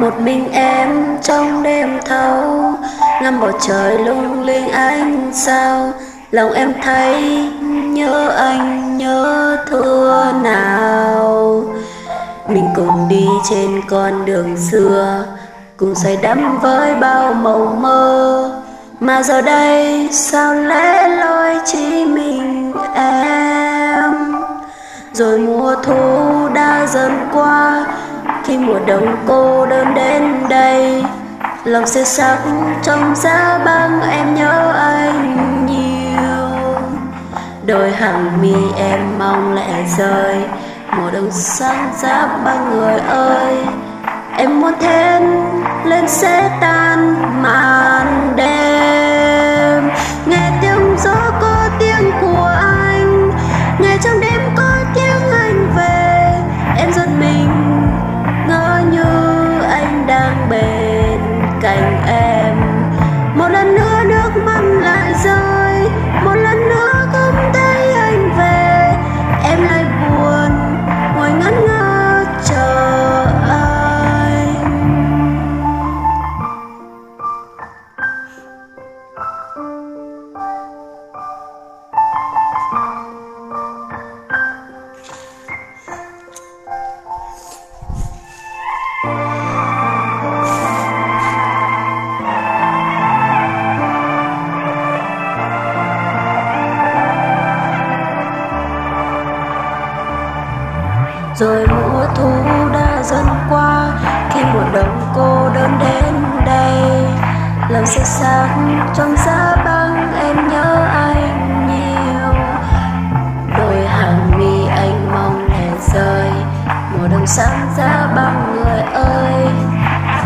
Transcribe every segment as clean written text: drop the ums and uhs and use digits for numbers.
Một mình em trong đêm thâu, ngắm bầu trời lung linh ánh sao. Lòng em thấy nhớ anh nhớ thương nào. Mình cùng đi trên con đường xưa, cùng say đắm với bao mộng mơ. Mà giờ đây sao lẽ loi chỉ mình em. Rồi mùa thu đã dần qua, khi mùa đông cô đơn đến đây. Lòng xe sắc trong giá băng, em nhớ anh nhiều. Đôi hàng mi em mong lệ rơi, mùa đông sáng giá băng người ơi. Em muốn thêm lên sẽ tan màn đêm. Nghe tiếng gió có tiếng của anh, nghe trong đêm có tiếng anh về. Em giật mình ngỡ như anh đang bên cạnh em. Một lần nữa nước mắt lại rơi, một lần nữa không thấy anh về. Em lại buồn ngồi ngẩn ngơ chờ anh. Rồi mùa thu đã dần qua, khi mùa đông cô đơn đến đây. Lòng xe xác trong giá băng, em nhớ anh nhiều. Đôi hàng mi anh mong lệ rơi, mùa đông sáng giá băng người ơi.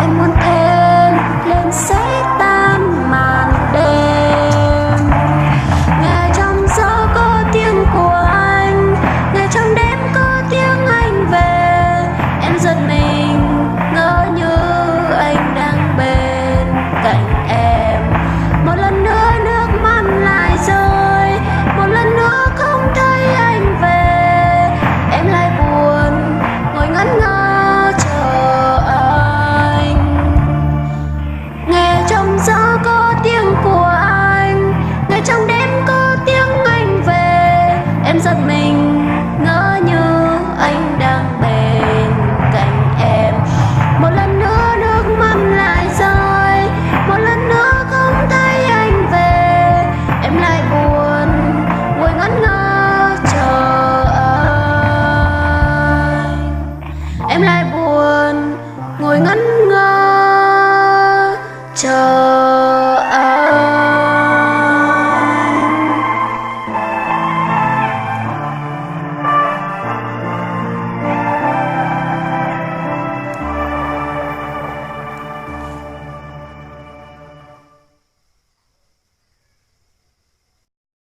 Em muốn thêm lên sẽ tan màn đêm. Nghe trong gió có tiếng của anh, nghe trong đêm có tiếng anh về. Em giật mình ngỡ như anh đang bên cạnh em. Một lần nữa nước mắt lại rơi, một lần nữa không thấy anh về. Em lại buồn ngồi ngẩn ngơ chờ anh. Nghe trong gió có tiếng của anh, nghe trong đêm có tiếng anh về. Em giật mình ngỡ như anh đang bên cạnh em. Một lần nữa nước mắt lại rơi, một lần nữa không thấy anh về. Em lại buồn ngồi ngẩn ngơ chờ anh. Em lại buồn ngồi ngẩn ngơ chờ